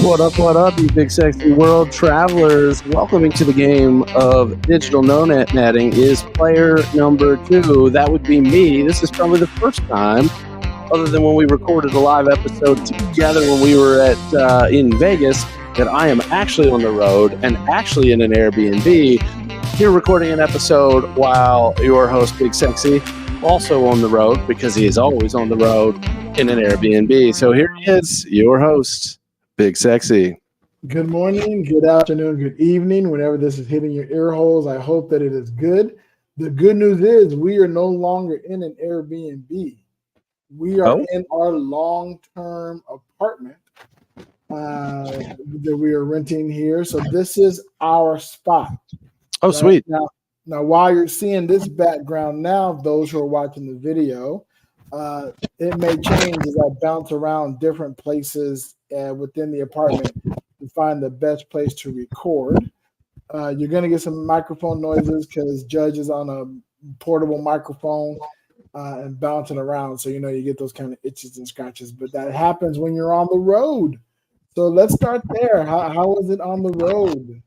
What up, you big sexy world travelers? Welcoming to the game of digital nomading is player number 2. That would be me. This is probably the first time, other than when we recorded a live episode together when we were at in Vegas, that I am actually on the road and actually in an Airbnb here recording an episode while your host, Big Sexy, also on the road because he is always on the road in an Airbnb. So here he is, your host, Big Sexy. Good morning, good afternoon, good evening, whenever this is hitting your ear holes. I hope that it is good. The good news is we are no longer in an Airbnb. We are in our long-term apartment that we are renting here. So this is our spot. Oh, right? Sweet. Now, while you're seeing this background now, those who are watching the video, it may change as I bounce around different places within the apartment to find the best place to record. You're going to get some microphone noises because Judge is on a portable microphone and bouncing around. So, you get those kind of itches and scratches. But that happens when you're on the road. So let's start there. How is it on the road?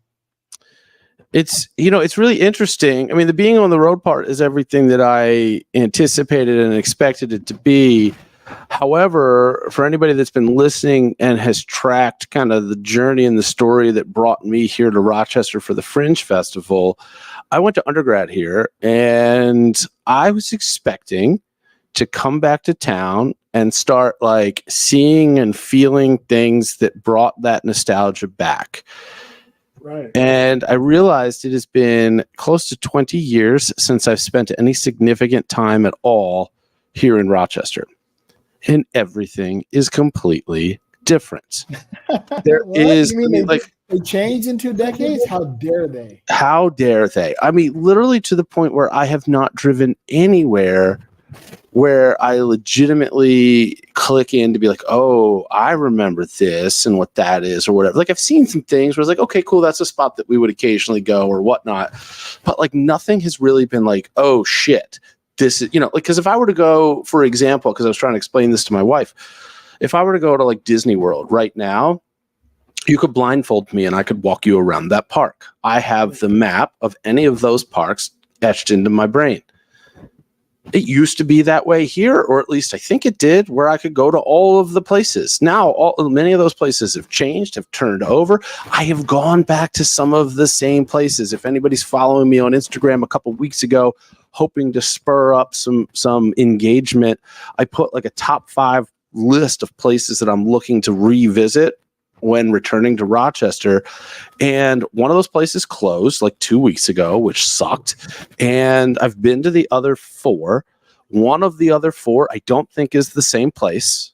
It's really interesting. I mean, the being on the road part is everything that I anticipated and expected it to be. However, for anybody that's been listening and has tracked kind of the journey and the story that brought me here to Rochester for the Fringe Festival, I went to undergrad here and I was expecting to come back to town and start like seeing and feeling things that brought that nostalgia back. Right. And I realized it has been close to 20 years since I've spent any significant time at all here in Rochester. And everything is completely different. There is, they changed in 2 decades? How dare they? How dare they? I mean, literally to the point where I have not driven anywhere where I legitimately click in to be like, oh, I remember this and what that is or whatever. Like I've seen some things where it's like, okay, cool, that's a spot that we would occasionally go or whatnot. But like nothing has really been like, oh shit, this is, like, because if I were to go, for example, because I was trying to explain this to my wife, if I were to go to like Disney World right now, you could blindfold me and I could walk you around that park. I have the map of any of those parks etched into my brain. It used to be that way here, or at least I think it did, where I could go to all of the places. Now, many of those places have changed, have turned over. I have gone back to some of the same places. If anybody's following me on Instagram a couple weeks ago, hoping to spur up some engagement, I put like a top 5 list of places that I'm looking to revisit when returning to Rochester. And one of those places closed like 2 weeks ago, which sucked. And I've been to the other 4. One of the other 4, I don't think is the same place.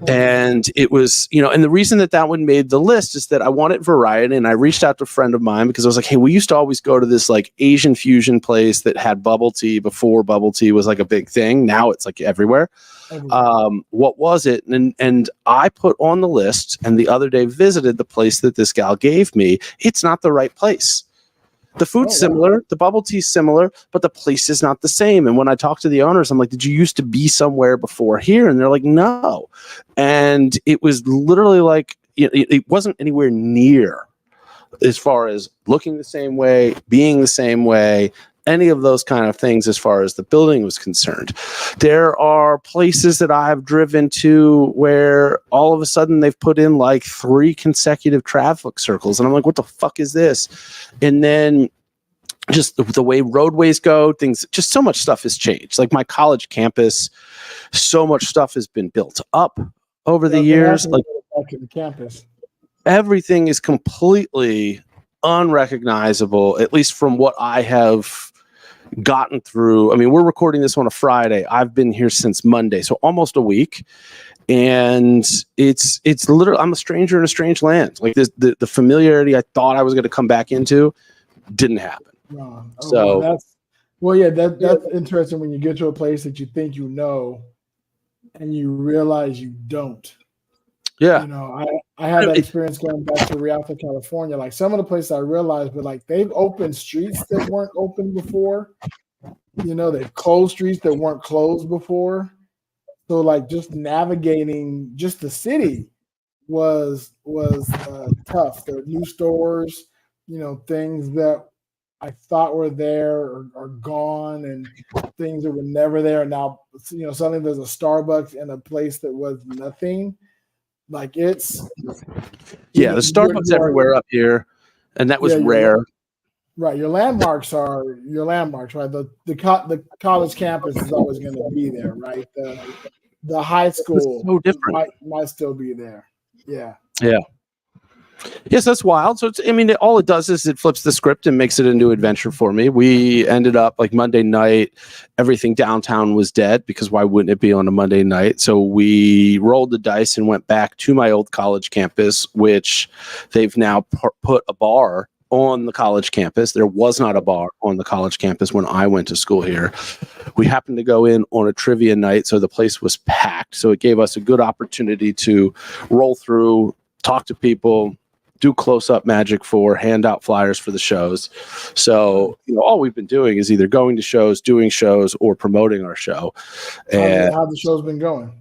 And it was, and the reason that one made the list is that I wanted variety. And I reached out to a friend of mine because I was like, hey, we used to always go to this like Asian fusion place that had bubble tea before bubble tea was like a big thing. Now it's like everywhere. What was it? And I put on the list and the other day visited the place that this gal gave me. It's not the right place. The food's similar, the bubble tea's similar, but the place is not the same. And when I talked to the owners, I'm like, did you used to be somewhere before here? And they're like, no. And it was literally like, it wasn't anywhere near as far as looking the same way, being the same way, any of those kind of things as far as the building was concerned. There are places that I've driven to where all of a sudden they've put in like 3 consecutive traffic circles. And I'm like, what the fuck is this? And then just the way roadways go, things, just so much stuff has changed. Like my college campus, so much stuff has been built up over the years. Like the campus. Everything is completely unrecognizable, at least from what I have gotten through. I mean, we're recording this on a Friday. I've been here since Monday, so almost a week. And it's literally, I'm a stranger in a strange land. Like this, the familiarity I thought I was going to come back into didn't happen. That's interesting when you get to a place that you think and you realize you don't. Yeah. I had that experience going back to Rialto, California. Like some of the places I realized, but like they've opened streets that weren't open before. They've closed streets that weren't closed before. So like just navigating just the city was tough. The new stores, things that I thought were there are gone, and things that were never there. Now, suddenly there's a Starbucks in a place that was nothing. Like it's, Yeah, there's Starbucks everywhere up here, and that was rare. Right, your landmarks are your landmarks, right? The college campus is always going to be there, right? The high school so different. might still be there. Yeah. Yeah. Yes, that's wild. So all it does is it flips the script and makes it into adventure for me. We ended up like Monday night, everything downtown was dead because why wouldn't it be on a Monday night? So we rolled the dice and went back to my old college campus, which they've now put a bar on the college campus. There was not a bar on the college campus when I went to school here. We happened to go in on a trivia night, so the place was packed. So it gave us a good opportunity to roll through, talk to people, do close-up magic hand out flyers for the shows. So, all we've been doing is either going to shows, doing shows, or promoting our show. And how the show's been going?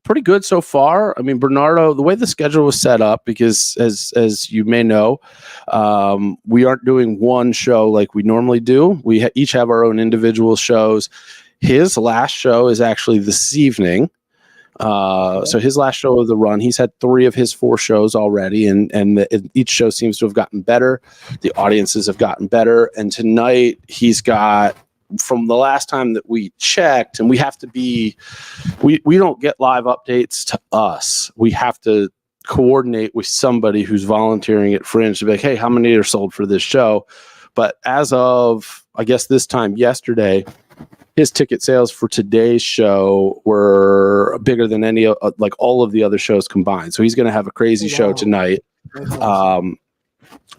Pretty good so far. I mean, Bernardo, the way the schedule was set up, because as you may know, we aren't doing one show like we normally do. We each have our own individual shows. His last show is actually this evening. So his last show of the run, he's had 3 of his 4 shows already, and each show seems to have gotten better. The audiences have gotten better, and tonight he's got, from the last time that we checked, and we have to be, we don't get live updates to us. We have to coordinate with somebody who's volunteering at Fringe to be like, hey, how many are sold for this show? But as of, I guess this time yesterday, his ticket sales for today's show were bigger than any like all of the other shows combined. So he's going to have a crazy show tonight. Awesome.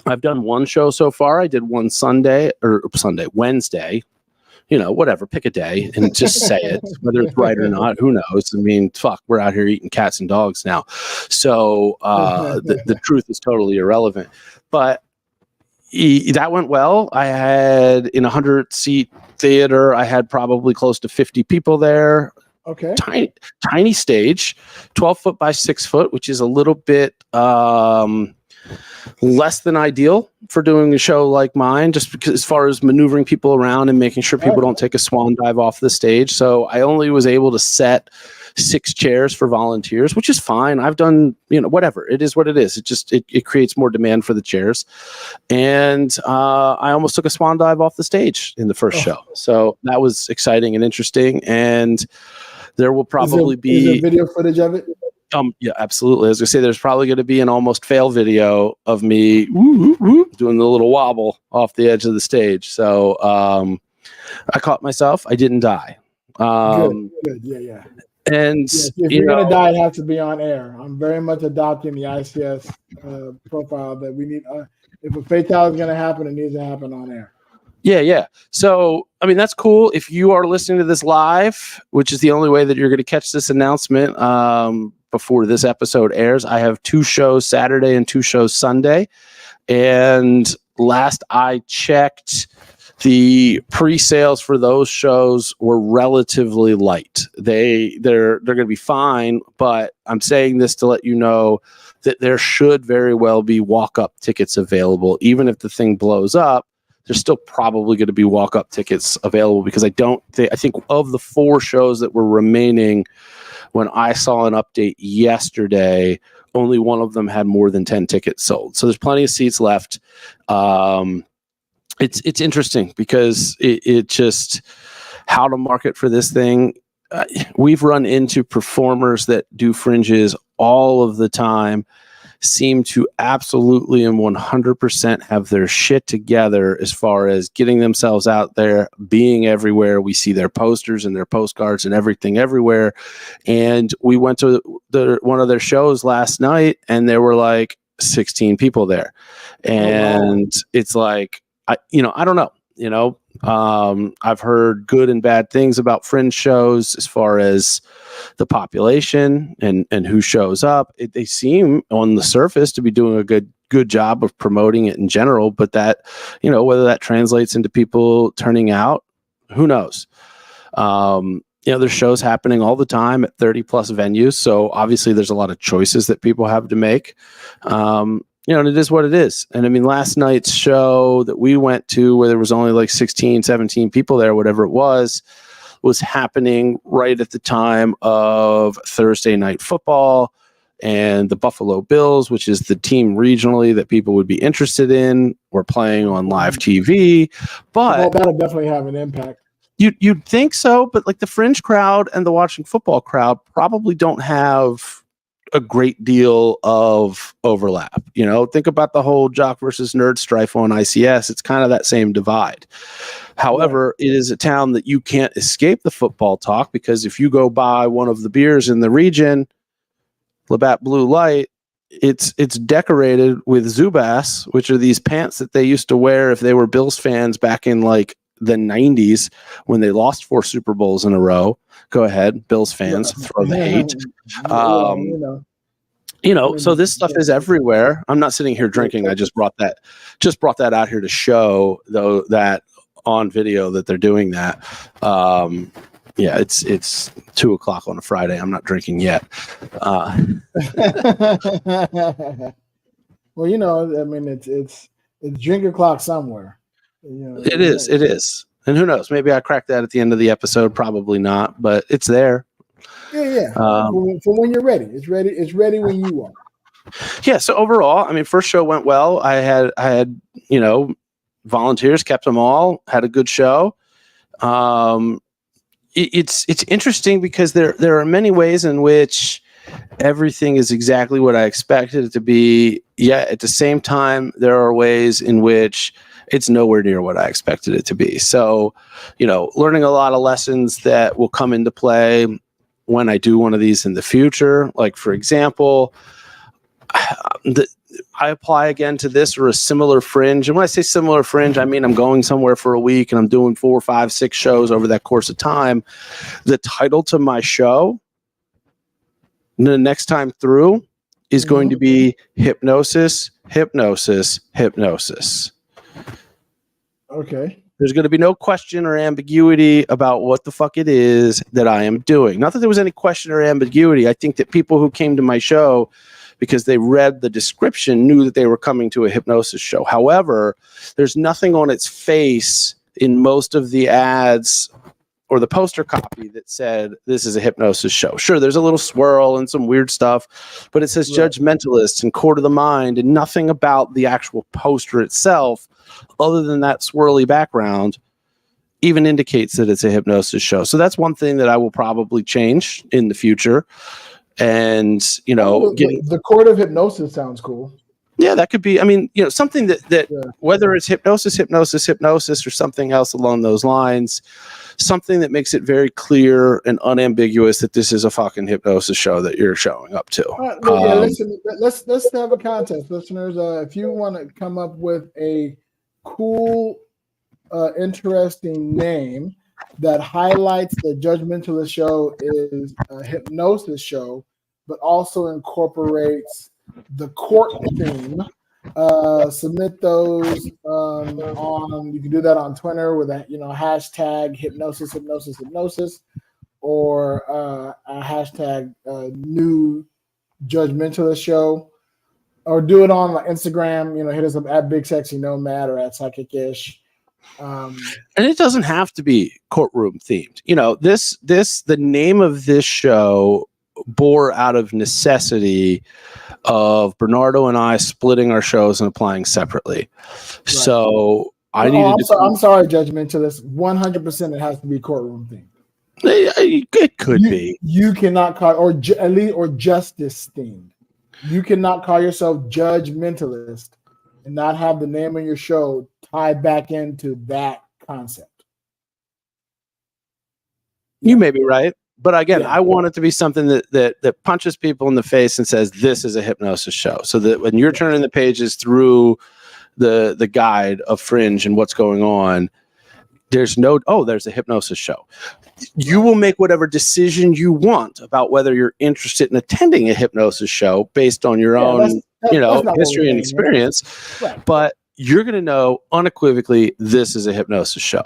I've done one show so far. I did one Wednesday. Whatever, pick a day and just say it, whether it's right or not, who knows? I mean, fuck, we're out here eating cats and dogs now. So the truth is totally irrelevant. But that went well. I had, in a 100-seat theater, I had probably close to 50 people there. Okay. Tiny stage, 12 foot by 6 foot, which is a little bit less than ideal for doing a show like mine, just because as far as maneuvering people around and making sure people don't take a swan dive off the stage. So I only was able to set 6 chairs for volunteers, which is fine. I've done, whatever. It is what it is. It just, it creates more demand for the chairs. And I almost took a swan dive off the stage in the first show. So that was exciting and interesting. And there will probably is there video footage of it? Yeah, absolutely. As I say, there's probably going to be an almost fail video of me doing the little wobble off the edge of the stage. So I caught myself. I didn't die. Good. Yeah. And if you're going to die, it has to be on air. I'm very much adopting the ICS profile that we need. If a fatality is going to happen, it needs to happen on air. Yeah. So, that's cool. If you are listening to this live, which is the only way that you're going to catch this announcement before this episode airs, I have 2 shows Saturday and 2 shows Sunday. And last I checked, the pre-sales for those shows were relatively light. They're going to be fine, but I'm saying this to let you know that there should very well be walk-up tickets available. Even if the thing blows up, there's still probably going to be walk-up tickets available, because I think of the 4 shows that were remaining when I saw an update yesterday, only one of them had more than 10 tickets sold. So there's plenty of seats left. It's interesting because it just, how to market for this thing. We've run into performers that do fringes all of the time, seem to absolutely and 100% have their shit together as far as getting themselves out there, being everywhere. We see their posters and their postcards and everything everywhere. And we went to one of their shows last night, and there were like 16 people there. And it's like, I don't know, I've heard good and bad things about Fringe shows as far as the population and who shows up. They seem on the surface to be doing a good job of promoting it in general, but that, whether that translates into people turning out, who knows? there's shows happening all the time at 30 plus venues. So obviously there's a lot of choices that people have to make. And it is what it is. And I mean, last night's show that we went to, where there was only like 16, 17 people there, whatever it was happening right at the time of Thursday night football, and the Buffalo Bills, which is the team regionally that people would be interested in, were playing on live TV. But that'll definitely have an impact. You'd think so, but like the Fringe crowd and the watching football crowd probably don't have a great deal of overlap. Think about the whole jock versus nerd strife on ICS. It's kind of that same divide. However, It is a town that you can't escape the football talk, because if you go buy one of the beers in the region, Labatt Blue Light, it's decorated with Zubaz, which are these pants that they used to wear if they were Bills fans back in like the 90s when they lost 4 Super Bowls in a row. Go ahead, Bills fans, throw the hate. So this stuff is everywhere. I'm not sitting here drinking. I just brought that out here to show, though, that on video that they're doing that. It's 2:00 on a Friday. I'm not drinking yet. Well, I mean, it's drink o'clock somewhere. It is. And who knows? Maybe I crack that at the end of the episode. Probably not, but it's there. Yeah. For when you're ready. It's ready when you are. Yeah. So overall, I mean, first show went well. I had volunteers, kept them all, had a good show. It's interesting because there are many ways in which everything is exactly what I expected it to be. Yet at the same time, there are ways in which it's nowhere near what I expected it to be. So, learning a lot of lessons that will come into play when I do one of these in the future. Like, for example, I apply again to this or a similar Fringe. And when I say similar Fringe, I mean I'm going somewhere for a week and I'm doing 4, 5, 6 shows over that course of time. The title to my show the next time through is going to be Hypnosis, Hypnosis, Hypnosis. Okay. There's going to be no question or ambiguity about what the fuck it is that I am doing. Not that there was any question or ambiguity. I think that people who came to my show because they read the description knew that they were coming to a hypnosis show. However, there's nothing on its face in most of the ads or the poster copy that said this is a hypnosis show. Sure, there's a little swirl and some weird stuff, but it says judgmentalists and court of the mind, and nothing about the actual poster itself, other than that swirly background, even indicates that it's a hypnosis show. So that's one thing that I will probably change in the future. And, the court of hypnosis sounds cool. Yeah, that could be, something that whether it's hypnosis, or something else along those lines, something that makes it very clear and unambiguous that this is a fucking hypnosis show that you're showing up to. Listen, let's have a contest, listeners. If you want to come up with a cool, interesting name that highlights the Judgmentalist show is a hypnosis show, but also incorporates the court theme, submit those you can do that on Twitter with a hashtag hypnosis, or a hashtag new Judgmentalist show, or do it on Instagram. Hit us up at Big Sexy Nomad or at Psychic-ish. And it doesn't have to be courtroom themed. The name of this show bore out of necessity of Bernardo and I splitting our shows and applying separately. Right. So I'm sorry, Judgmentalist. 100% it has to be courtroom themed. It could be. You cannot call or justice themed. You cannot call yourself Judgmentalist and not have the name of your show tied back into that concept. You may be right. But again, I want it to be something that punches people in the face and says, this is a hypnosis show. So that when you're turning the pages through the guide of Fringe and what's going on, there's a hypnosis show. You will make whatever decision you want about whether you're interested in attending a hypnosis show based on your own history and experience. Right. But you're going to know unequivocally this is a hypnosis show.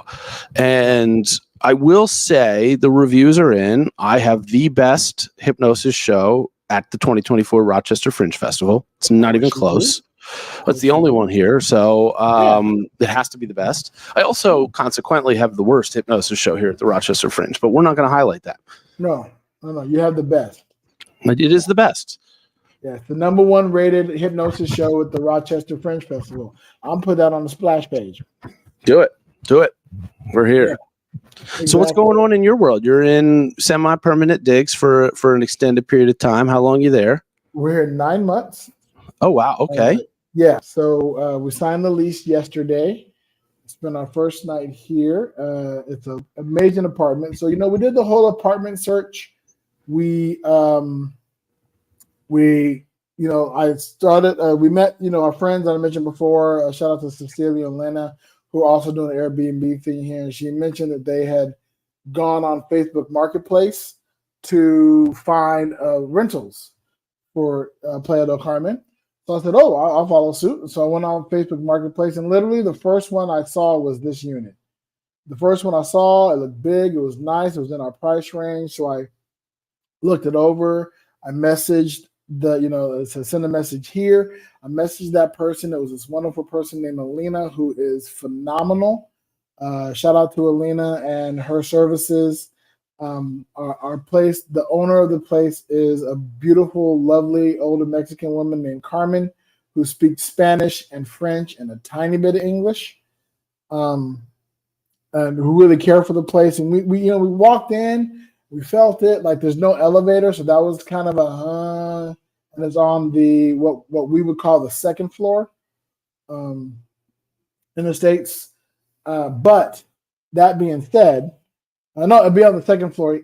And I will say the reviews are in. I have the best hypnosis show at the 2024 Rochester Fringe Festival. It's not even close. It's the only one here, so it has to be the best. I also consequently have the worst hypnosis show here at the Rochester Fringe, but we're not going to highlight that. No. You have the best. It is the best. Yeah, it's the number 1 rated hypnosis show at the Rochester Fringe Festival. I'm put that on the splash page. Do it. We're here. Yeah, exactly. So what's going on in your world? You're in semi-permanent digs for an extended period of time. How long are you there? We're here 9 months. Oh, wow. Okay. Yeah, so we signed the lease yesterday. It's been our first night here. It's an amazing apartment. So, we did the whole apartment search. I started, we met, our friends that I mentioned before. Shout out to Cecilia and Lena, who are also doing an Airbnb thing here. And she mentioned that they had gone on Facebook Marketplace to find rentals for Playa del Carmen. So I said, I'll follow suit. So I went on Facebook Marketplace, and literally the first one I saw was this unit. The first one I saw, it looked big. It was nice. It was in our price range. So I looked it over. I messaged it said send a message here. I messaged that person. It was this wonderful person named Alina, who is phenomenal. Shout out to Alina and her services. Our place, the owner of the place is a beautiful, lovely older Mexican woman named Carmen, who speaks Spanish and French and a tiny bit of English, and who really care for the place. And we walked in, we felt it like there's no elevator, so that was kind of and it's on the what we would call the second floor, in the States. But that being said. No, it'd be on the second floor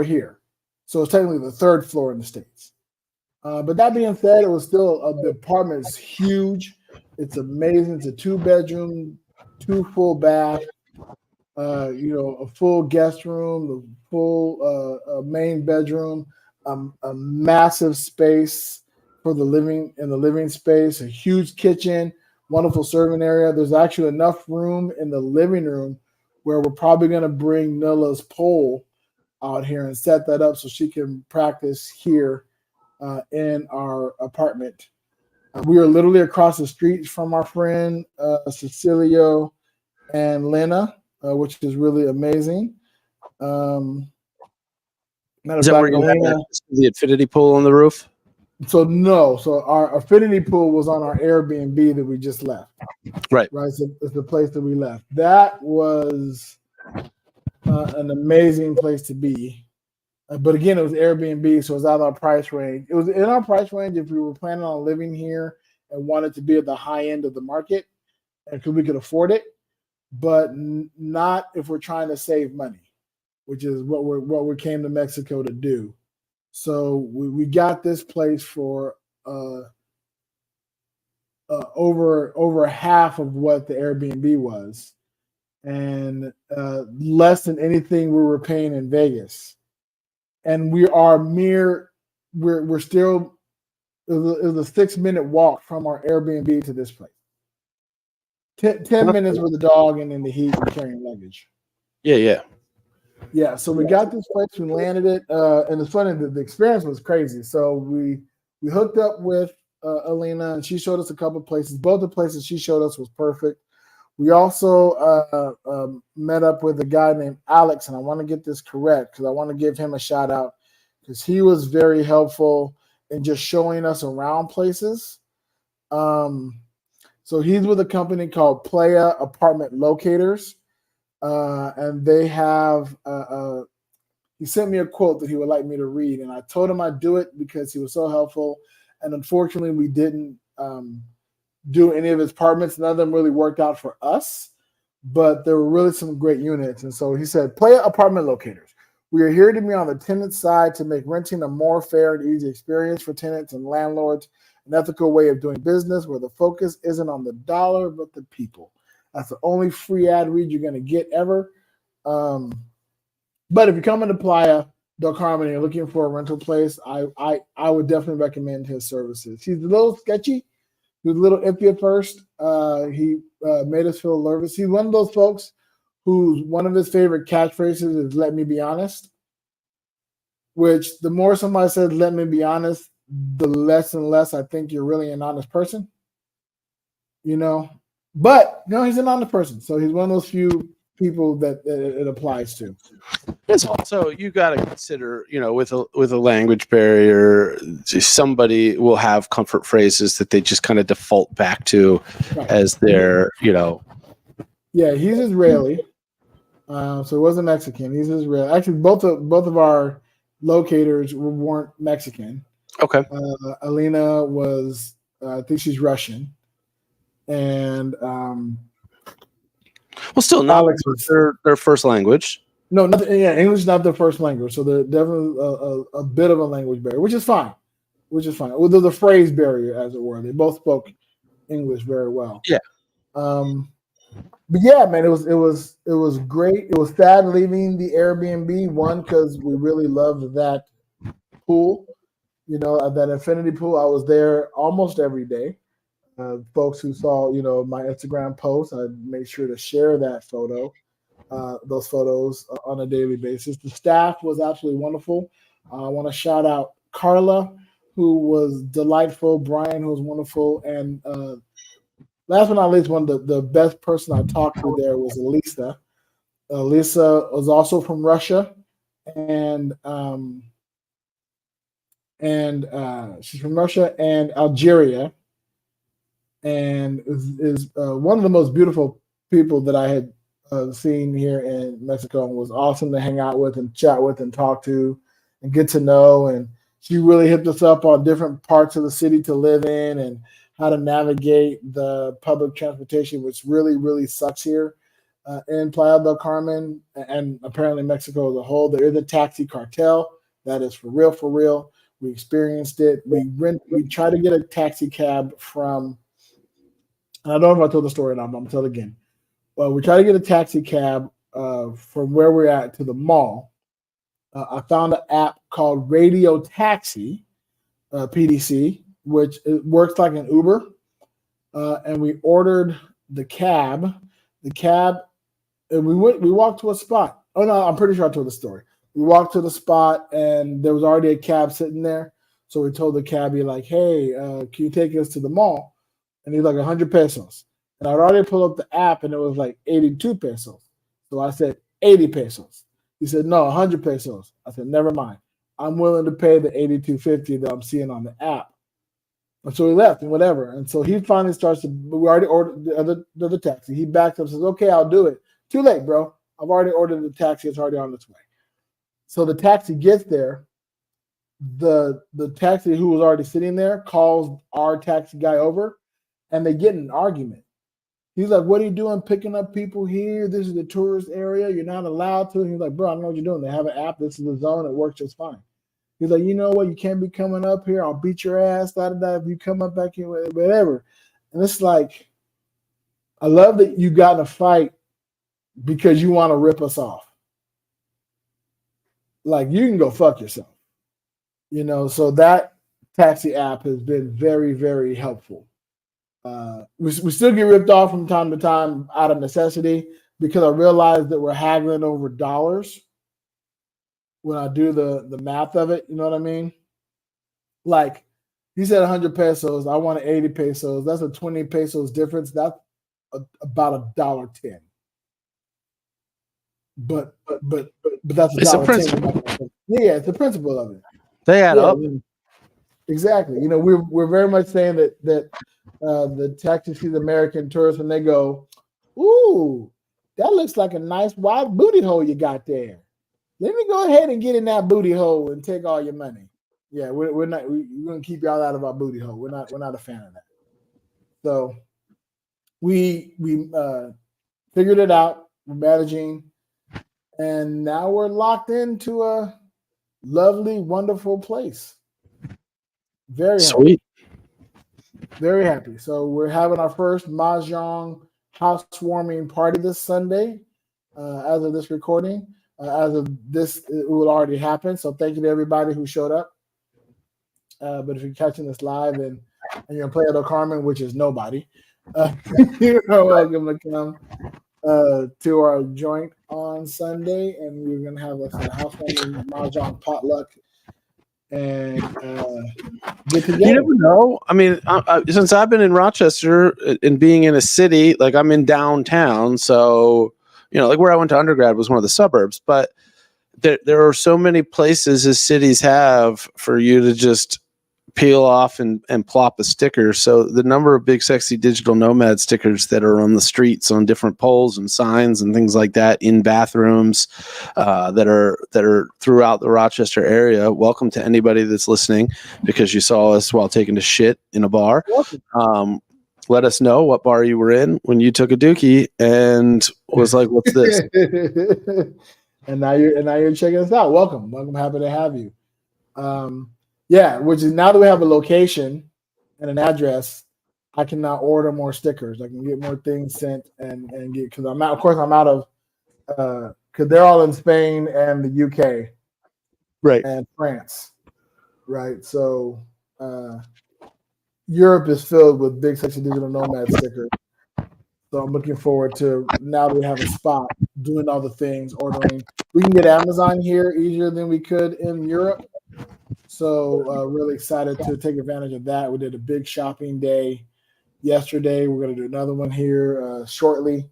here. So it's technically the third floor in the States. But that being said, it was still, the apartment is huge. It's amazing. It's a 2-bedroom, 2 full bath, a full guest room, the full main bedroom, a massive space for the living space, a huge kitchen, wonderful serving area. There's actually enough room in the living room where we're probably going to bring Nilla's pole out here and set that up so she can practice here in our apartment. We are literally across the street from our friend Cecilio and Lena, which is really amazing. Is that where you have the infinity pool on the roof? So our affinity pool was on our Airbnb that we just left. Right. So it's the place that we left. That was an amazing place to be. But again, it was Airbnb, so it was out of our price range. It was in our price range if we were planning on living here and wanted to be at the high end of the market, and we could afford it, but not if we're trying to save money, which is what we came to Mexico to do. So we got this place for over half of what the Airbnb was, and less than anything we were paying in Vegas. And we're still, it was a 6-minute walk from our Airbnb to this place. 10 minutes with the dog and in the heat and carrying luggage. Yeah, so we got this place, we landed it, and it's funny, the experience was crazy. So we hooked up with Alina, and she showed us a couple of places. Both the places she showed us was perfect. We also met up with a guy named Alex, and I want to get this correct because I want to give him a shout out because he was very helpful in just showing us around places. So he's with a company called Playa Apartment Locators. And they have, he sent me a quote that he would like me to read, and I told him I'd do it because he was so helpful. And unfortunately, we didn't do any of his apartments. None of them really worked out for us, but there were really some great units. And so he said, Playa Apartment Locators. We are here to be on the tenant side to make renting a more fair and easy experience for tenants and landlords, an ethical way of doing business where the focus isn't on the dollar, but the people. That's the only free ad read you're going to get ever. But if you're coming to Playa del Carmen and you're looking for a rental place, I would definitely recommend his services. He's a little sketchy. He was a little iffy at first. He made us feel nervous. He's one of those folks who's one of his favorite catchphrases is "Let me be honest." Which the more somebody says "Let me be honest," the less and less I think you're really an honest person. But he's an honest person, so he's one of those few people that it applies to. It's also, you got to consider, with a language barrier, somebody will have comfort phrases that they just kind of default back to as their, Yeah, he's Israeli, so he wasn't Mexican. He's Israeli. Actually, both of our locators weren't Mexican. Okay. Alina was, I think she's Russian, and well, still not Alex their first language. No, nothing. Yeah, English is not their first language, so there's definitely a bit of a language barrier, which is fine. Well, there's a phrase barrier, as it were. They both spoke English very well. Yeah. But yeah, man, it was great. It was sad leaving the Airbnb, one, because we really loved that pool, that infinity pool. I was there almost every day. Folks who saw, my Instagram post, I made sure to share that those photos on a daily basis. The staff was absolutely wonderful. I want to shout out Carla, who was delightful, Brian, who was wonderful, and last but not least, one of the best person I talked to there was Elisa. Elisa was also from Russia, and she's from Russia and Algeria, and is one of the most beautiful people that I had seen here in Mexico, and was awesome to hang out with and chat with and talk to and get to know. And she really hit us up on different parts of the city to live in and how to navigate the public transportation, which really, really sucks here in Playa del Carmen and apparently Mexico as a whole. There is a taxi cartel. That is for real, for real. We experienced it. We tried to get a taxi cab from, and I don't know if I told the story or not, but I'm going to tell it again. Well, we tried to get a taxi cab from where we're at to the mall. I found an app called Radio Taxi, PDC, which it works like an Uber. And we ordered the cab. And we walked to a spot. Oh, no, I'm pretty sure I told the story. We walked to the spot, and there was already a cab sitting there. So we told the cabbie, like, hey, can you take us to the mall? And he's like, 100 pesos. And I'd already pulled up the app, and it was like 82 pesos. So I said, 80 pesos. He said, no, 100 pesos. I said, never mind. I'm willing to pay the 82.50 that I'm seeing on the app. And so he left and whatever. And so he finally starts to, we already ordered the other taxi. He backs up and says, okay, I'll do it. Too late, bro. I've already ordered the taxi. It's already on its way. So the taxi gets there. The taxi who was already sitting there calls our taxi guy over, and they get in an argument. He's like, what are you doing picking up people here? This is the tourist area. You're not allowed to. And he's like, bro, I know what you're doing. They have an app. This is the zone. It works just fine. He's like, you know what? You can't be coming up here. I'll beat your ass. If you come up back here, whatever. And it's like, I love that you got in a fight because you want to rip us off. Like, you can go fuck yourself. So that taxi app has been very, very helpful. We still get ripped off from time to time out of necessity because I realize that we're haggling over dollars when I do the math of it. You know what I mean? Like, he said 100 pesos. I wanted 80 pesos. That's a 20 pesos difference. That's about $1.10. But that's it's a principle. Yeah, it's the principle of it. They add up. Exactly. We're very much saying that the taxi sees American tourists and they go, ooh, that looks like a nice wide booty hole you got there. Let me go ahead and get in that booty hole and take all your money. Yeah, we're gonna keep y'all out of our booty hole. We're not a fan of that. So we figured it out. We're managing, and now we're locked into a lovely, wonderful place. Very sweet. Happy. Very happy. So we're having our first Mahjong housewarming party this Sunday. As of this recording, as of this, it will already happen. So thank you to everybody who showed up. But if you're catching this live and you're in Playa del Carmen, which is nobody, you're welcome to come. to our joint on Sunday, and we're gonna have a housewarming mahjong potluck and get together. You never know. I mean, since I've been in Rochester and being in a city, like I'm in downtown, so like where I went to undergrad was one of the suburbs, but there are so many places as cities have for you to just peel off and plop a sticker. So the number of big sexy digital nomad stickers that are on the streets on different poles and signs and things like that in bathrooms that are throughout the Rochester area. Welcome to anybody that's listening because you saw us while taking a shit in a bar. Let us know what bar you were in when you took a dookie and was like, what's this? and now you're checking us out. Welcome. Happy to have you. Yeah, which is now that we have a location and an address, I can now order more stickers. I can get more things sent and get, because I'm out of because they're all in Spain and the UK, right, and France, right. So Europe is filled with big sexy digital nomad stickers. So I'm looking forward to, now that we have a spot, doing all the things, ordering. We can get Amazon here easier than we could in Europe. So really excited to take advantage of that. We did a big shopping day yesterday. We're going to do another one here shortly,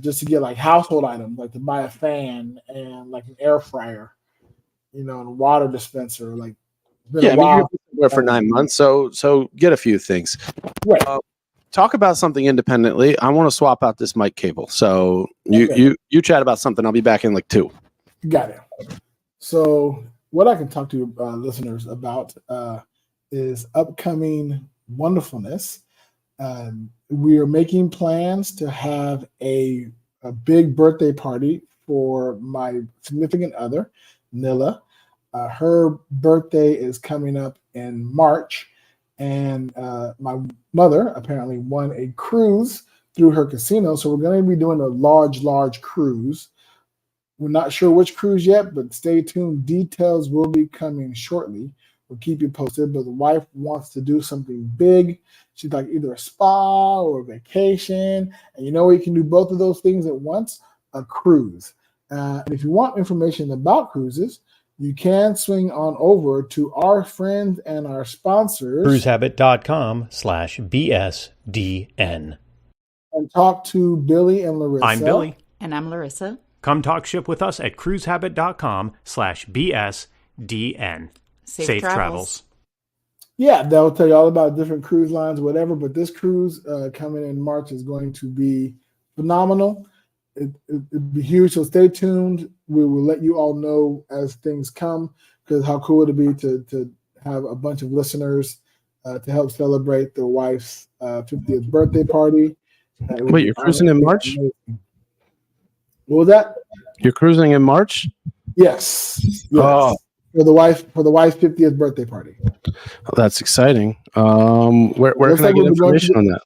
just to get like household items, like to buy a fan and like an air fryer, and a water dispenser. Like, yeah, you're there for 9 months, so get a few things. Right. Talk about something independently. I want to swap out this mic cable. So you chat about something. I'll be back in like 2. Got it. So what I can talk to listeners about is upcoming wonderfulness. We are making plans to have a big birthday party for my significant other, Nilla. Her birthday is coming up in March, and my mother apparently won a cruise through her casino. So we're going to be doing a large cruise. We're not sure which cruise yet, but stay tuned. Details will be coming shortly. We'll keep you posted. But the wife wants to do something big. She's like either a spa or a vacation. And you can do both of those things at once, a cruise. And if you want information about cruises, you can swing on over to our friends and our sponsors, cruisehabit.com/BSDN. And talk to Billy and Larissa. I'm Billy. And I'm Larissa. Come talk ship with us at cruisehabit.com/BSDN. Safe travels. Yeah, they'll tell you all about different cruise lines, whatever. But this cruise coming in March is going to be phenomenal. It'll be huge. So stay tuned. We will let you all know as things come, because how cool it'd be to have a bunch of listeners to help celebrate their wife's 50th birthday party. Wait, you're cruising in March? Amazing. What was that? You're cruising in March? Yes. Oh. For the wife's 50th birthday party. Oh, that's exciting. Where can I get information on that?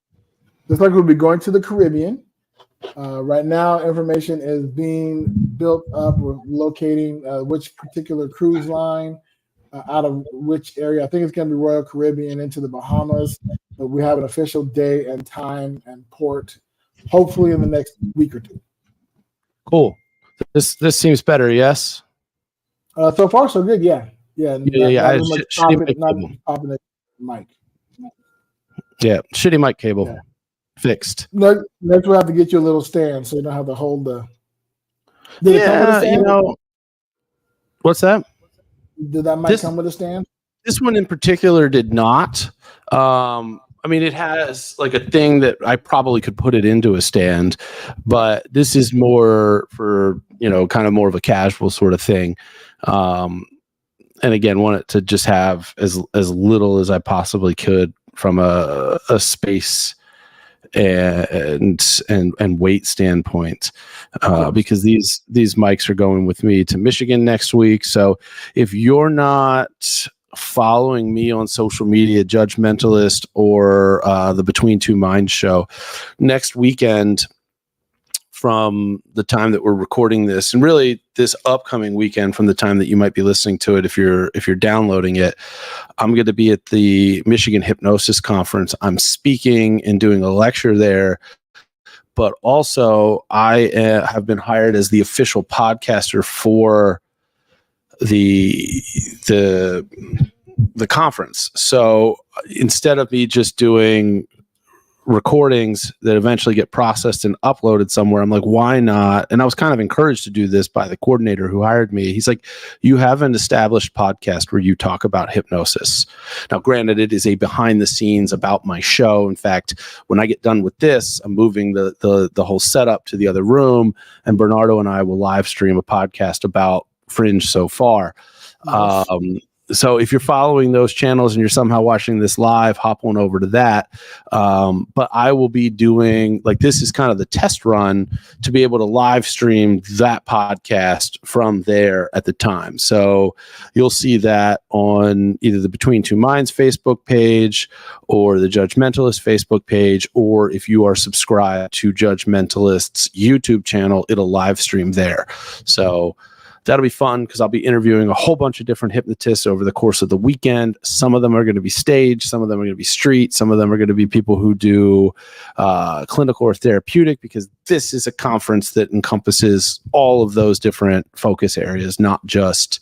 Looks like we'll be going to the Caribbean. Right now, information is being built up. We're locating which particular cruise line out of which area. I think it's going to be Royal Caribbean into the Bahamas, but we have an official day and time and port, hopefully in the next week or 2. Cool. This seems better, yes? So far, so good. Yeah. Yeah. Popping the mic. Yeah, shitty mic cable. Yeah. Fixed. Next, we'll have to get you a little stand so you don't have to hold the. What's that? Did that mic come with a stand? This one in particular did not. It has like a thing that I probably could put it into a stand, but this is more for, kind of more of a casual sort of thing. And again, want it to just have as little as I possibly could from a space and weight standpoint, because these mics are going with me to Michigan next week. So if you're not following me on social media, Judgmentalist or the Between Two Minds show, next weekend from the time that we're recording this, and really this upcoming weekend from the time that you might be listening to it, if you're downloading it, I'm going to be at the Michigan Hypnosis Conference. I'm speaking and doing a lecture there, but also I have been hired as the official podcaster for the conference. So instead of me just doing recordings that eventually get processed and uploaded somewhere, I'm like, why not? And I was kind of encouraged to do this by the coordinator who hired me. He's like, you have an established podcast where you talk about hypnosis. Now, granted, it is a behind the scenes about my show. In fact, when I get done with this, I'm moving the whole setup to the other room, and Bernardo and I will live stream a podcast about Fringe so far. Nice. So if you're following those channels and you're somehow watching this live, hop on over to that. But I will be doing, like, this is kind of the test run to be able to live stream that podcast from there at the time. So you'll see that on either the Between Two Minds Facebook page or the Judgmentalist Facebook page, or if you are subscribed to Judgmentalist's YouTube channel, it'll live stream there. So that'll be fun because I'll be interviewing a whole bunch of different hypnotists over the course of the weekend. Some of them are going to be stage, some of them are going to be street, some of them are going to be people who do clinical or therapeutic, because this is a conference that encompasses all of those different focus areas, not just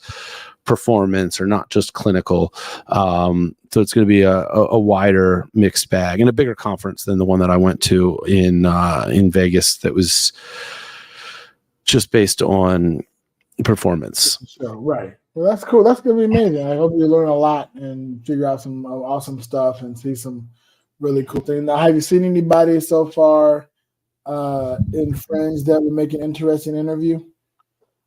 performance or not just clinical. So it's going to be a wider mixed bag and a bigger conference than the one that I went to in Vegas that was just based on performance. Sure, right. Well, that's cool. That's gonna be amazing. I hope you learn a lot and figure out some awesome stuff and see some really cool things. Now, have you seen anybody so far in Fringe that would make an interesting interview?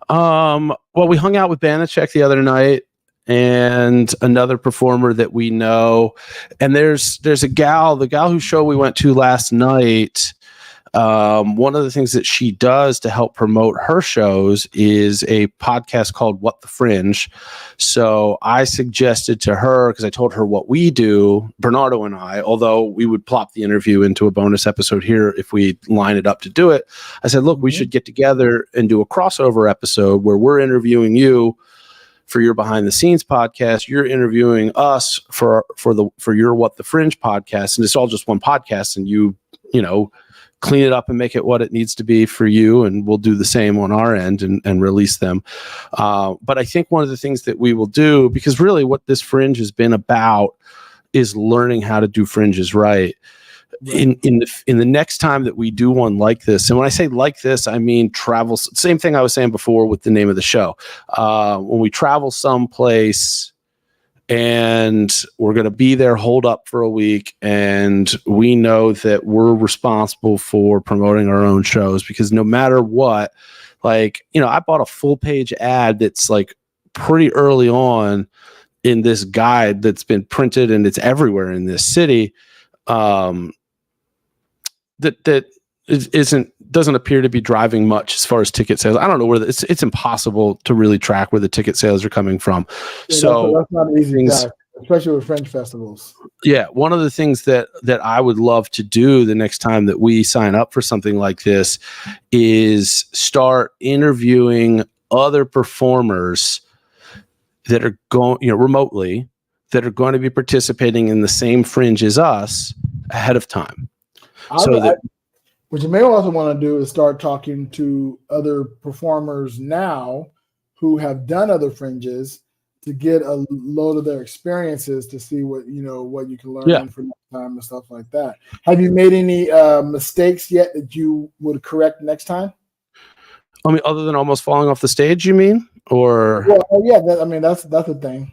Well, we hung out with Banachek the other night and another performer that we know. And there's a gal, the gal whose show we went to last night. One of the things that she does to help promote her shows is a podcast called What the Fringe. So I suggested to her, because I told her what we do, Bernardo and I, although we would plop the interview into a bonus episode here if we line it up to do it. I said, look, we should get together and do a crossover episode where we're interviewing you for your behind the scenes podcast. You're interviewing us for your What the Fringe podcast. And it's all just one podcast, and you know, clean it up and make it what it needs to be for you, and we'll do the same on our end and release them. But I think one of the things that we will do, because really what this Fringe has been about is learning how to do Fringes right. In the next time that we do one like this, and when I say like this, I mean travel. Same thing I was saying before with the name of the show. When we travel someplace and we're going to be there holed up for a week, and we know that we're responsible for promoting our own shows, because no matter what, like, you know, I bought a full page ad that's like pretty early on in this guide that's been printed and it's everywhere in this city. That doesn't appear to be driving much as far as ticket sales. I don't know where it's impossible to really track where the ticket sales are coming from. Yeah, so that's not an easy task, especially with Fringe festivals. Yeah, one of the things that I would love to do the next time that we sign up for something like this is start interviewing other performers that are going, you know, remotely, that are going to be participating in the same Fringe as us ahead of time. What you may also want to do is start talking to other performers now who have done other Fringes to get a load of their experiences to see what you can learn for next time and stuff like that. Have you made any mistakes yet that you would correct next time? I mean, other than almost falling off the stage, you mean? Or that's a thing.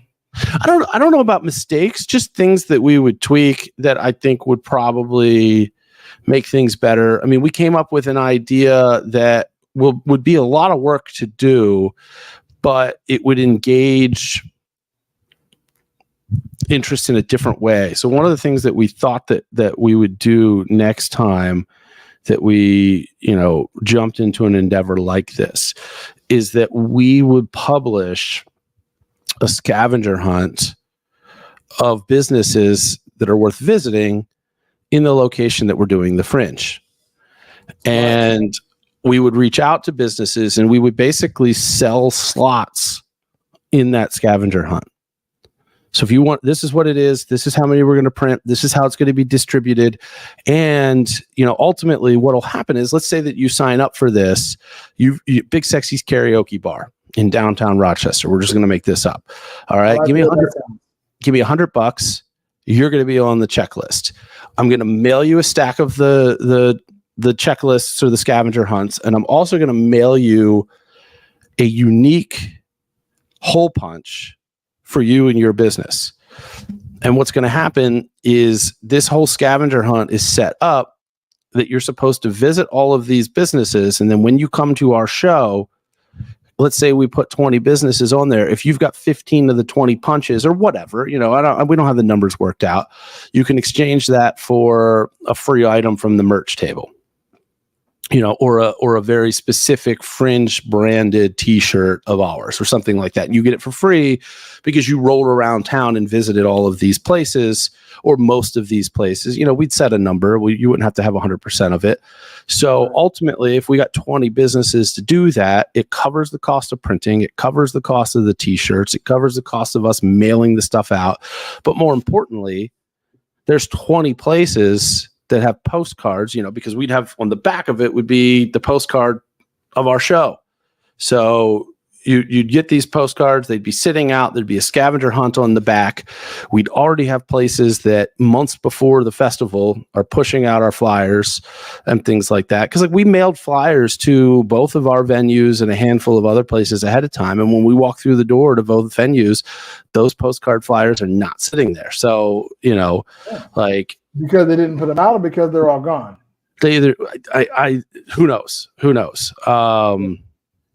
I don't know about mistakes, just things that we would tweak that I think would probably make things better. I mean, we came up with an idea that would be a lot of work to do, but it would engage interest in a different way. So one of the things that we thought that we would do next time that we, jumped into an endeavor like this is that we would publish a scavenger hunt of businesses that are worth visiting in the location that we're doing the Fringe. And we would reach out to businesses and we would basically sell slots in that scavenger hunt. So if you want, this is what it is. This is how many we're going to print. This is how it's going to be distributed. And, ultimately what will happen is, let's say that you sign up for this, you Big Sexy's karaoke bar in downtown Rochester. We're just going to make this up. All right. Give me $100. You're going to be on the checklist. I'm going to mail you a stack of the checklists or the scavenger hunts. And I'm also going to mail you a unique hole punch for you and your business. And what's going to happen is this whole scavenger hunt is set up that you're supposed to visit all of these businesses. And then when you come to our show, let's say we put 20 businesses on there. If you've got 15 of the 20 punches or whatever, we don't have the numbers worked out. You can exchange that for a free item from the merch table. Or a very specific Fringe branded t-shirt of ours or something like that. And you get it for free because you rolled around town and visited all of these places or most of these places. We'd set a number. You wouldn't have to have 100% of it. So ultimately, if we got 20 businesses to do that, it covers the cost of printing. It covers the cost of the t-shirts. It covers the cost of us mailing the stuff out. But more importantly, there's 20 places that have postcards, because we'd have on the back of it would be the postcard of our show. So you'd get these postcards, they'd be sitting out, there'd be a scavenger hunt on the back. We'd already have places that months before the festival are pushing out our flyers and things like that. Because we mailed flyers to both of our venues and a handful of other places ahead of time. And when we walk through the door to both venues, those postcard flyers are not sitting there. So, because they didn't put them out or because they're all gone? They either, who knows?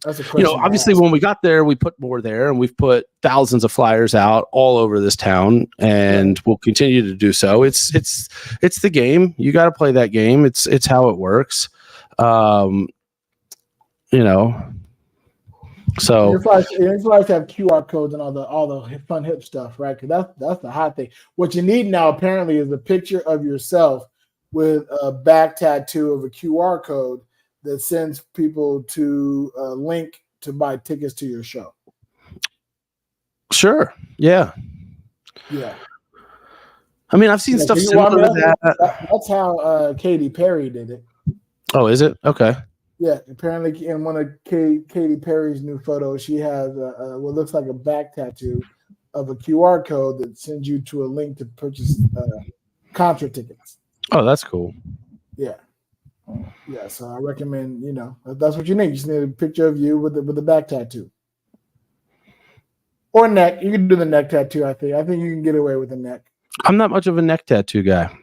That's a question. Obviously when we got there, we put more there and we've put thousands of flyers out all over this town and we'll continue to do so. It's the game. You got to play that game. It's how it works. So it's like to have QR codes and all the fun hip stuff, right? Because that's the hot thing. What you need now apparently is a picture of yourself with a back tattoo of a QR code that sends people to a link to buy tickets to your show. Sure. Yeah. Yeah. I mean, I've seen stuff similar to that. That's how Katy Perry did it. Oh, is it? Okay. Yeah, apparently in one of Katy Perry's new photos, she has what looks like a back tattoo of a QR code that sends you to a link to purchase concert tickets. Oh, that's cool. Yeah. Yeah, so I recommend, that's what you need. You just need a picture of you with the back tattoo. Or neck. You can do the neck tattoo, I think. I think you can get away with the neck. I'm not much of a neck tattoo guy.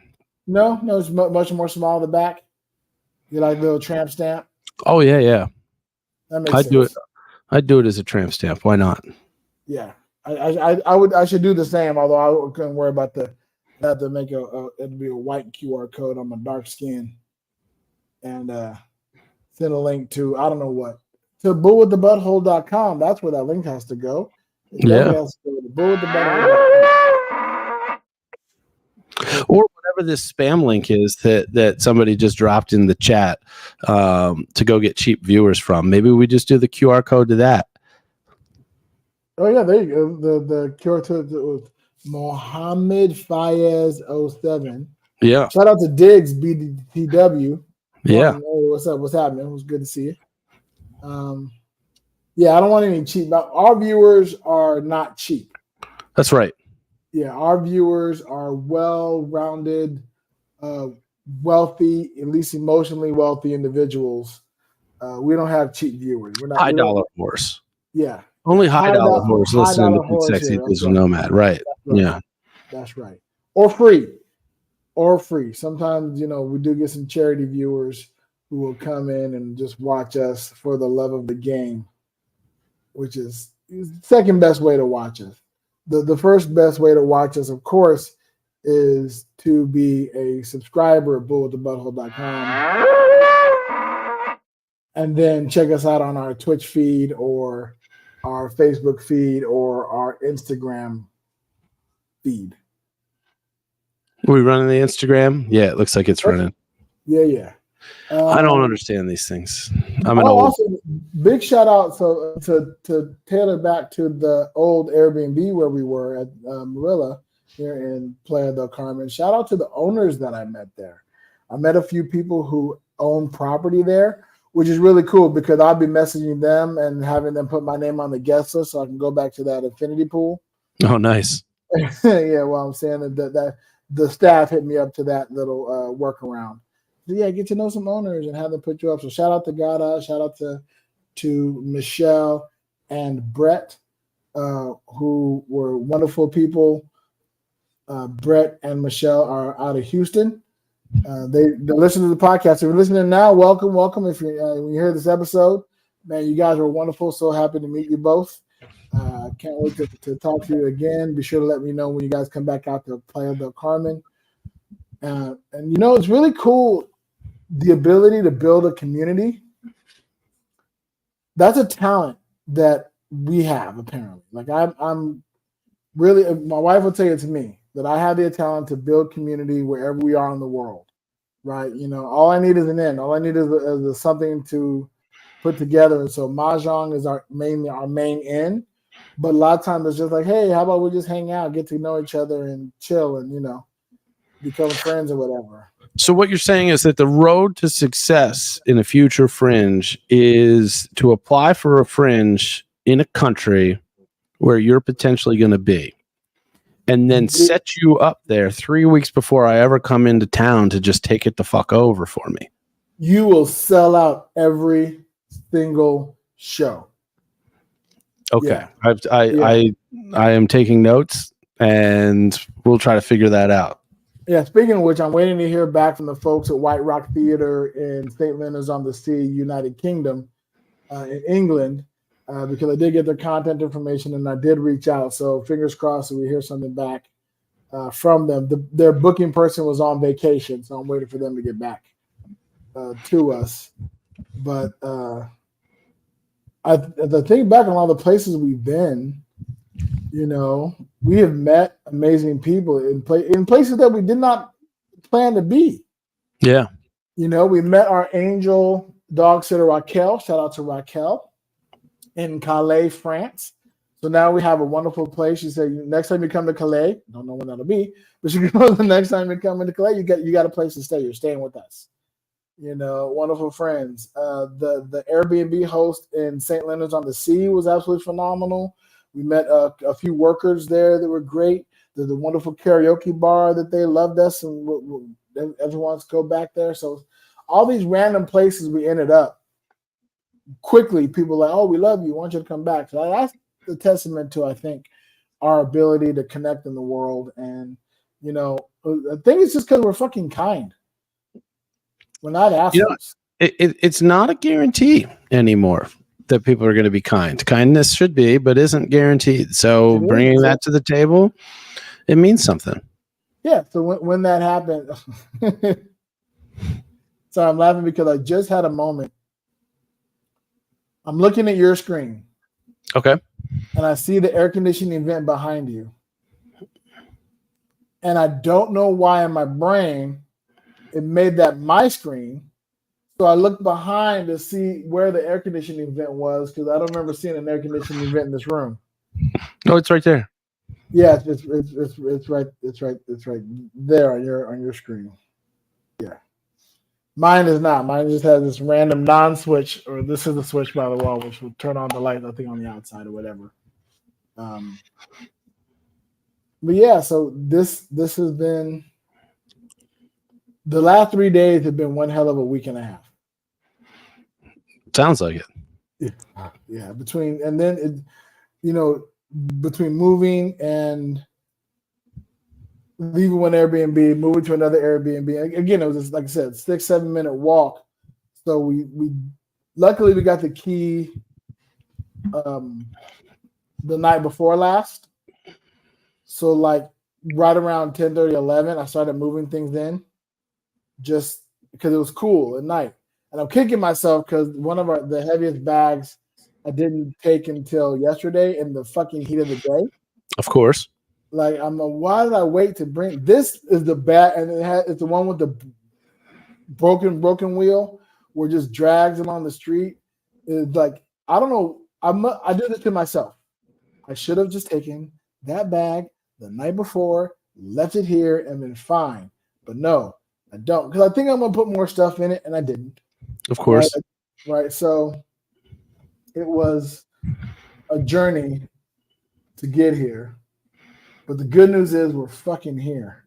No, it's much more small the back. You like a little tramp stamp? Oh, yeah. That makes sense. I'd do it as a tramp stamp. Why not? Yeah. I should do the same, although I couldn't worry about have to make it'd be a white QR code on my dark skin. And send a link to I don't know what, to bullwiththebutthole.com. That's where that link has to go. Or whatever this spam link is that somebody just dropped in the chat to go get cheap viewers from. Maybe we just do the QR code to that. Oh yeah, there you go. The QR code was Mohammed Fayez 07. Yeah. Shout out to Diggs BTW. Yeah. Hey, what's up? What's happening? It was good to see you. Yeah, I don't want any cheap. Our viewers are not cheap. That's right. Yeah, our viewers are well-rounded, wealthy, at least emotionally wealthy individuals. We don't have cheap viewers. We're not high dollar horse. Yeah. Only high dollar horse listening to Big Sexy Digital Nomad. Right. Yeah. That's right. Or free. Sometimes, we do get some charity viewers who will come in and just watch us for the love of the game, which is the second best way to watch us. The first best way to watch us, of course, is to be a subscriber at bullwiththebutthole.com and then check us out on our Twitch feed or our Facebook feed or our Instagram feed. Are we running the Instagram? Yeah, it looks like it's running. Yeah. I don't understand these things. I'm an Oh, old. also big shout out to tailor back to the old Airbnb where we were at Marilla here in Playa del Carmen. Shout out to the owners that I met there. I met a few people who own property there, which is really cool because I'll be messaging them and having them put my name on the guest list so I can go back to that infinity pool. Oh, nice. Yeah, well, I'm saying that the staff hit me up to that little workaround. So yeah, get to know some owners and have them put you up. So shout out to Gada, shout out to Michelle and Brett, who were wonderful people. Brett and Michelle are out of Houston. They listen to the podcast. If you're listening now, welcome. If you when you hear this episode, man, you guys are wonderful. So happy to meet you both. Can't wait to talk to you again. Be sure to let me know when you guys come back out to Playa del Carmen. And it's really cool, the ability to build a community. That's a talent that we have, apparently. Like I'm really, my wife will tell you to me that I have the talent to build community wherever we are in the world, right? All I need is an end. All I need is something to put together. And so Mahjong is our main end. But a lot of times it's just like, hey, how about we just hang out, get to know each other and chill and, become friends or whatever. So what you're saying is that the road to success in a future Fringe is to apply for a Fringe in a country where you're potentially going to be, and then set you up there 3 weeks before I ever come into town to just take it the fuck over for me. You will sell out every single show. Okay. Yeah. I am taking notes, and we'll try to figure that out. Yeah, speaking of which, I'm waiting to hear back from the folks at White Rock Theater in St. Leonard's on the Sea, United Kingdom, in England, because I did get their contact information and I did reach out. So fingers crossed that we hear something back from them. Their booking person was on vacation, so I'm waiting for them to get back to us. But the thing back on all the places we've been, we have met amazing people in places that we did not plan to be. Yeah. We met our angel dog sitter, Raquel. Shout out to Raquel in Calais, France. So now we have a wonderful place. She said, next time you come to Calais, don't know when that'll be, but the next time you come into Calais, you got a place to stay. You're staying with us. Wonderful friends. The Airbnb host in St. Leonard's on the Sea was absolutely phenomenal. We met a few workers there that were great. There's a wonderful karaoke bar that they loved us, and everyone wants to go back there. So all these random places we ended up, quickly people were like, oh, we love you. We want you to come back. So that's the testament to, I think, our ability to connect in the world. And, I think it's just because we're fucking kind. We're not assholes. It's not a guarantee anymore that people are going to be kind. Kindness should be, but isn't guaranteed. So bringing that to the table, it means something. Yeah. So when that happened, so I'm laughing because I just had a moment. I'm looking at your screen. Okay. And I see the air conditioning vent behind you. And I don't know why in my brain it made that my screen. So I looked behind to see where the air conditioning vent was because I don't remember seeing an air conditioning vent in this room. No, it's right there. Yeah, it's right there on your screen. Yeah. Mine is not. Mine just has this random non-switch, or this is a switch by the wall, which will turn on the light, I think, on the outside or whatever. But yeah, so this has been, the last 3 days have been one hell of a week and a half. Sounds like it. Yeah. Between moving and leaving one Airbnb, moving to another Airbnb. Again, it was just, like I said, 6-7 minute walk. So we luckily we got the key the night before last. So like right around 10:30, 11, I started moving things in just because it was cool at night. And I'm kicking myself because one of the heaviest bags I didn't take until yesterday in the fucking heat of the day. Of course. Like, why did I wait to bring this? Is the bag, and it's the one with broken wheel, where just drags along the street. It's like, I don't know. I do this to myself. I should have just taken that bag the night before, left it here, and been fine. But no, I don't, because I think I'm gonna put more stuff in it, and I didn't. Of course. Right. So it was a journey to get here. But the good news is we're fucking here.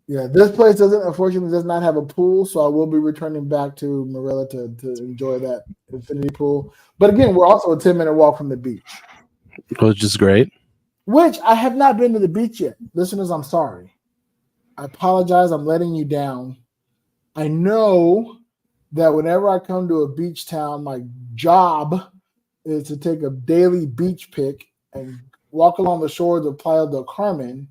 Yeah, this place unfortunately does not have a pool, so I will be returning back to Marilla to enjoy that infinity pool. But again, we're also a 10-minute walk from the beach. Which is great. Which I have not been to the beach yet. Listeners, I'm sorry. I apologize. I'm letting you down. I know that whenever I come to a beach town, my job is to take a daily beach pic and walk along the shores of Playa del Carmen,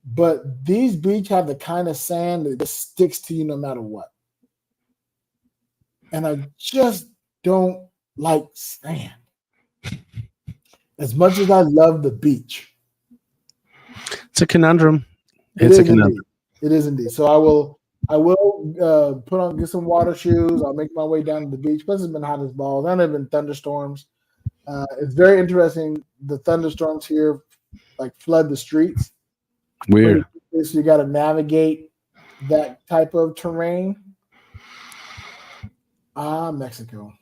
but these beaches have the kind of sand that just sticks to you no matter what. And I just don't like sand. As much as I love the beach. It's a conundrum. It is indeed. So I will get some water shoes. I'll make my way down to the beach. Plus, it's been hot as balls. And there have been thunderstorms. It's very interesting. The thunderstorms here like flood the streets. Weird. So you got to navigate that type of terrain. Mexico.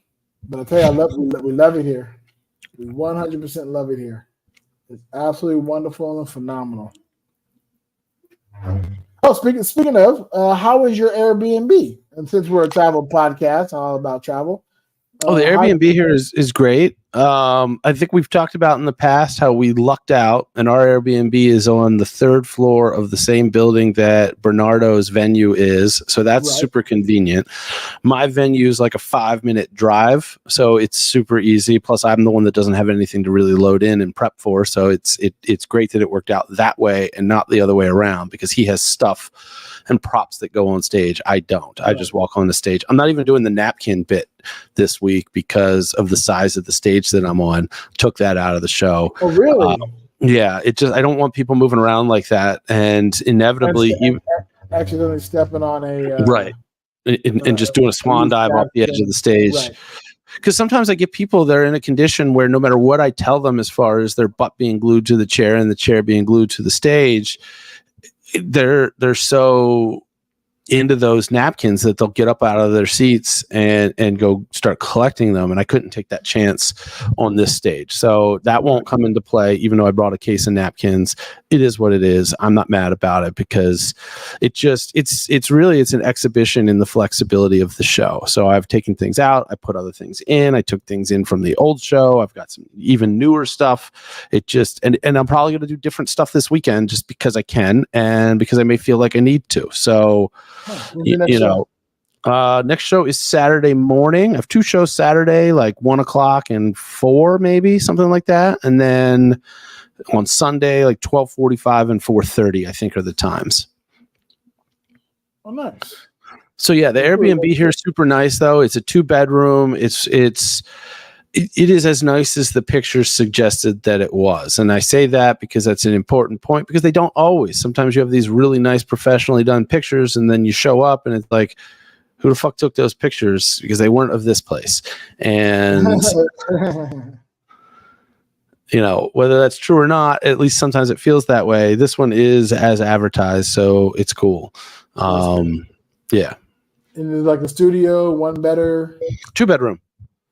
But I tell you, we love it here. We 100% love it here. It's absolutely wonderful and phenomenal. Oh, speaking of, how is your Airbnb? And since we're a travel podcast, all about travel. The Airbnb here is great. I think we've talked about in the past how we lucked out, and our Airbnb is on the 3rd floor of the same building that Bernardo's venue is. So that's super convenient. My venue is like a 5-minute drive, so it's super easy. Plus, I'm the one that doesn't have anything to really load in and prep for. So it's great that it worked out that way and not the other way around, because he has stuff and props that go on stage. I don't. I just walk on the stage. I'm not even doing the napkin bit this week because of the size of the stage that I'm on. Took that out of the show. Oh, really? Yeah. I don't want people moving around like that. And inevitably, accidentally stepping on a right. And just doing a swan dive off the edge of the stage. Right. Because sometimes I get people that are in a condition where no matter what I tell them as far as their butt being glued to the chair and the chair being glued to the stage, they're so into those napkins that they'll get up out of their seats and go start collecting them. And I couldn't take that chance on this stage. So that won't come into play, even though I brought a case of napkins. It is what it is. I'm not mad about it because it's an exhibition in the flexibility of the show. So I've taken things out. I put other things in. I took things in from the old show. I've got some even newer stuff. And I'm probably going to do different stuff this weekend just because I can and because I may feel like I need to. So, next show is Saturday morning. I have 2 shows Saturday, like 1 o'clock and 4, maybe something like that. And then on Sunday, like 12:45 and 4:30, I think are the times. Oh, nice. So yeah, the Airbnb here is super nice though. It's a 2-bedroom. It is as nice as the pictures suggested that it was. And I say that because that's an important point, because they don't always. Sometimes you have these really nice professionally done pictures and then you show up and it's like, who the fuck took those pictures? Because they weren't of this place. And whether that's true or not, at least sometimes it feels that way. This one is as advertised, so it's cool. Yeah. And it's like a studio, 1 bedder, 2-bedroom.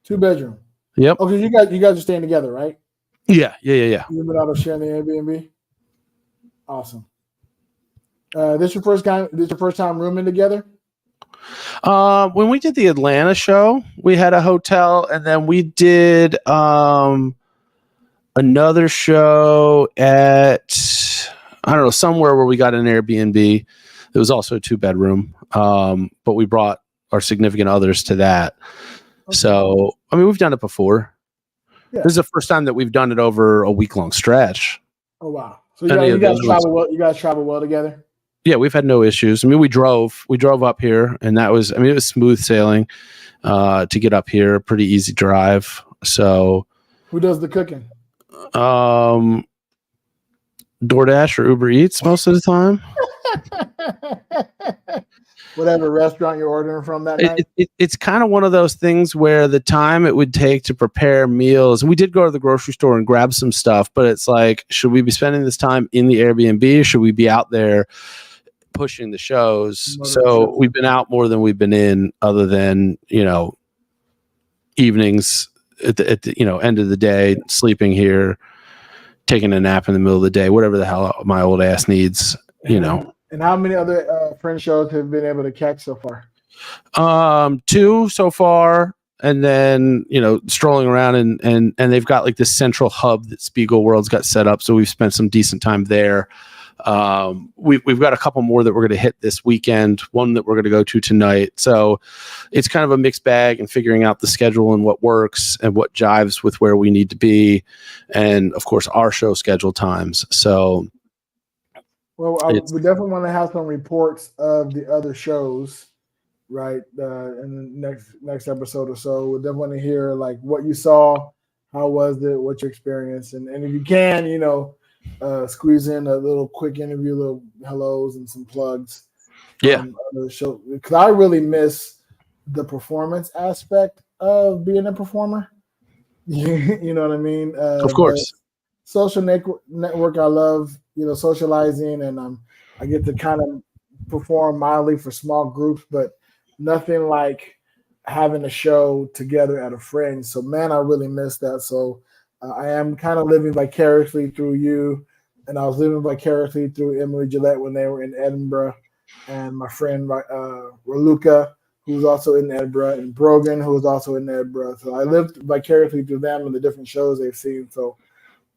2-bedroom. Yep. Okay, you guys are staying together, right? Yeah. You've been out of sharing the Airbnb. Awesome. This your first time rooming together? When we did the Atlanta show, we had a hotel, and then we did another show at somewhere where we got an Airbnb. It was also a 2-bedroom, but we brought our significant others to that. Okay. So, we've done it before. Yeah. This is the first time that we've done it over a week-long stretch. Oh, wow. So you guys travel well together? Yeah, we've had no issues. We drove up here, and that was, it was smooth sailing to get up here. Pretty easy drive. So, who does the cooking? DoorDash or Uber Eats most of the time. whatever restaurant you're ordering from that night? It's kind of one of those things where the time it would take to prepare meals, we did go to the grocery store and grab some stuff, but it's like, should we be spending this time in the Airbnb, or should we be out there pushing the shows? So we've been out more than we've been in, other than, evenings at the end of the day, sleeping here, taking a nap in the middle of the day, whatever the hell my old ass needs, And how many other Fringe shows have you been able to catch so far? 2 so far, and then strolling around, and they've got like this central hub that Spiegel World's got set up, so we've spent some decent time there. We've got a couple more that we're going to hit this weekend, one that we're going to go to tonight. So it's kind of a mixed bag, and figuring out the schedule and what works and what jives with where we need to be. And of course our show schedule times. So we definitely want to have some reports of the other shows, right? In the next episode or so. We'll definitely want to hear like what you saw, how was it, what you experienced, and if you can, squeeze in a little quick interview, little hellos and some plugs. Yeah. The show, because I really miss the performance aspect of being a performer. You know what I mean? Of course. Social network, I love, socializing, and I get to kind of perform mildly for small groups, but nothing like having a show together at a Fringe. So, man, I really miss that. So I am kind of living vicariously through you, and I was living vicariously through Emily Gillette when they were in Edinburgh, and my friend Raluca, who's also in Edinburgh, and Brogan, who was also in Edinburgh. So I lived vicariously through them and the different shows they've seen. So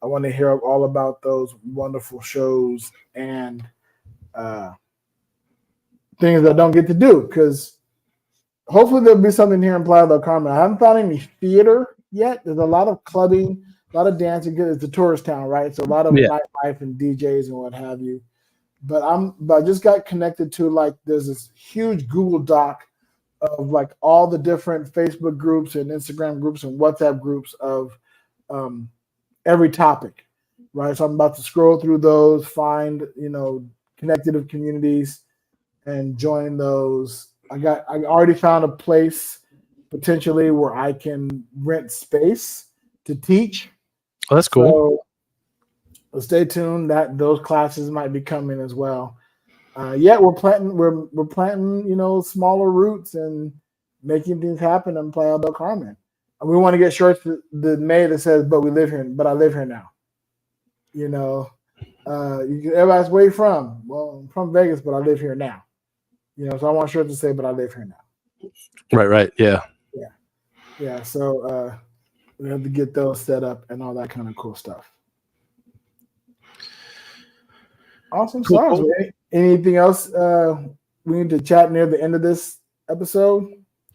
I want to hear all about those wonderful shows and things I don't get to do, because hopefully there'll be something here in Playa del Carmen. I haven't found any theater yet. There's a lot of clubbing, a lot of dancing. It's a tourist town, right? So a lot of nightlife and DJs and what have you. But I just got connected to, like, there's this huge Google Doc of like all the different Facebook groups and Instagram groups and WhatsApp groups of every topic, right? So I'm about to scroll through those, find connected communities, and join those. I already found a place potentially where I can rent space to teach. Oh, that's cool. So stay tuned. That those classes might be coming as well. We're planting smaller roots and making things happen in Playa del Carmen. And we want to get shirts the May that says, "But we live here, but I live here now." Everybody's where you from? Well, I'm from Vegas, but I live here now. So I want shirts to say, "But I live here now." Right. Yeah. So we have to get those set up and all that kind of cool stuff. Awesome sauce. Cool. Anything else we need to chat near the end of this episode?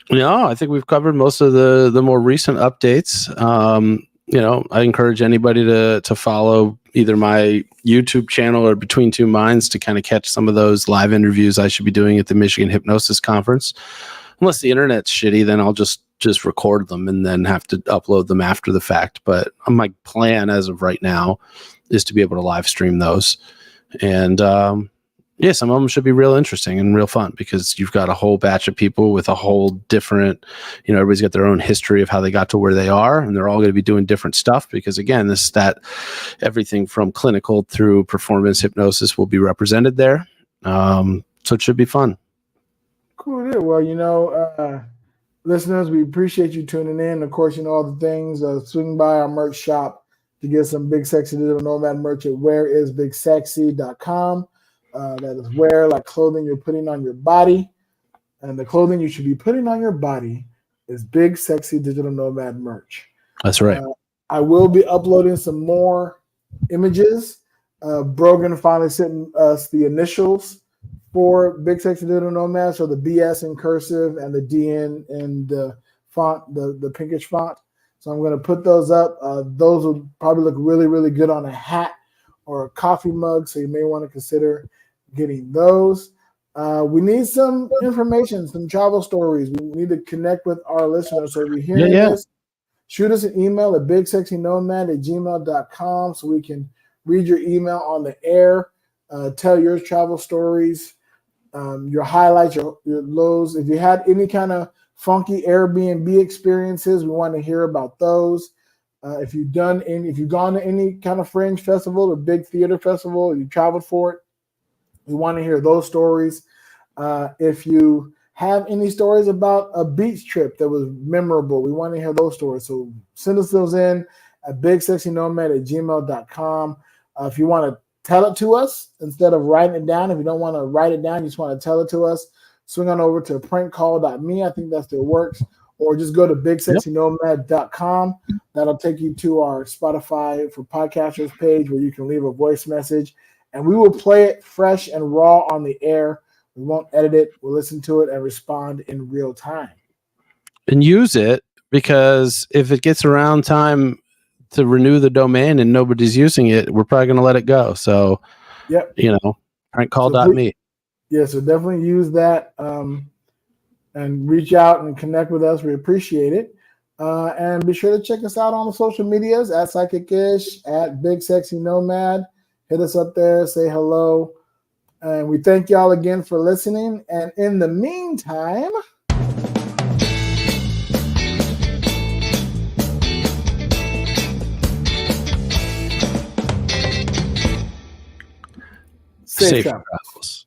No, I think we've covered most of the more recent updates. I encourage anybody to follow either my YouTube channel or Between Two Minds to kind of catch some of those live interviews I should be doing at the Michigan Hypnosis Conference. Unless the internet's shitty, then I'll just record them and then have to upload them after the fact. But my plan as of right now is to be able to live stream those. And some of them should be real interesting and real fun, because you've got a whole batch of people with a whole different, everybody's got their own history of how they got to where they are, and they're all going to be doing different stuff, because again, everything from clinical through performance hypnosis will be represented there. So it should be fun. Cool. Well, listeners, we appreciate you tuning in. Of course, all the things, swing by our merch shop to get some Big Sexy Digital Nomad merch at whereisbigsexy.com. That is wear, like clothing you're putting on your body. And the clothing you should be putting on your body is Big Sexy Digital Nomad merch. That's right. I will be uploading some more images. Brogan finally sent us the initials for Big Sexy Digital Nomad. So the BS in cursive and the DN in the font, the pinkish font. So I'm going to put those up. Those will probably look really, really good on a hat or a coffee mug. So you may want to consider getting those. We need some information, some travel stories. We need to connect with our listeners. So if you're hearing this, shoot us an email at bigsexynomad@gmail.com so we can read your email on the air. Tell your travel stories. your highlights, your lows. If you had any kind of funky Airbnb experiences, we want to hear about those. If you've gone to any kind of Fringe festival or big theater festival, you traveled for it, we want to hear those stories. If you have any stories about a beach trip that was memorable, we want to hear those stories. So send us those in at bigsexynomad@gmail.com. If you want to tell it to us instead of writing it down, if you don't want to write it down, you just want to tell it to us, swing on over to prankcall.me. I think that still works. Or just go to bigsexynomad.com. That'll take you to our Spotify for podcasters page where you can leave a voice message. And we will play it fresh and raw on the air. We won't edit it. We'll listen to it and respond in real time. And use it, because if it gets around time to renew the domain and nobody's using it, we're probably going to let it go. So, yep. prankcall.me. So definitely use that and reach out and connect with us. We appreciate it. And be sure to check us out on the social medias at Psychic-ish, at Big Sexy Nomad. Hit us up there, say hello. And we thank y'all again for listening. And in the meantime, safe travels.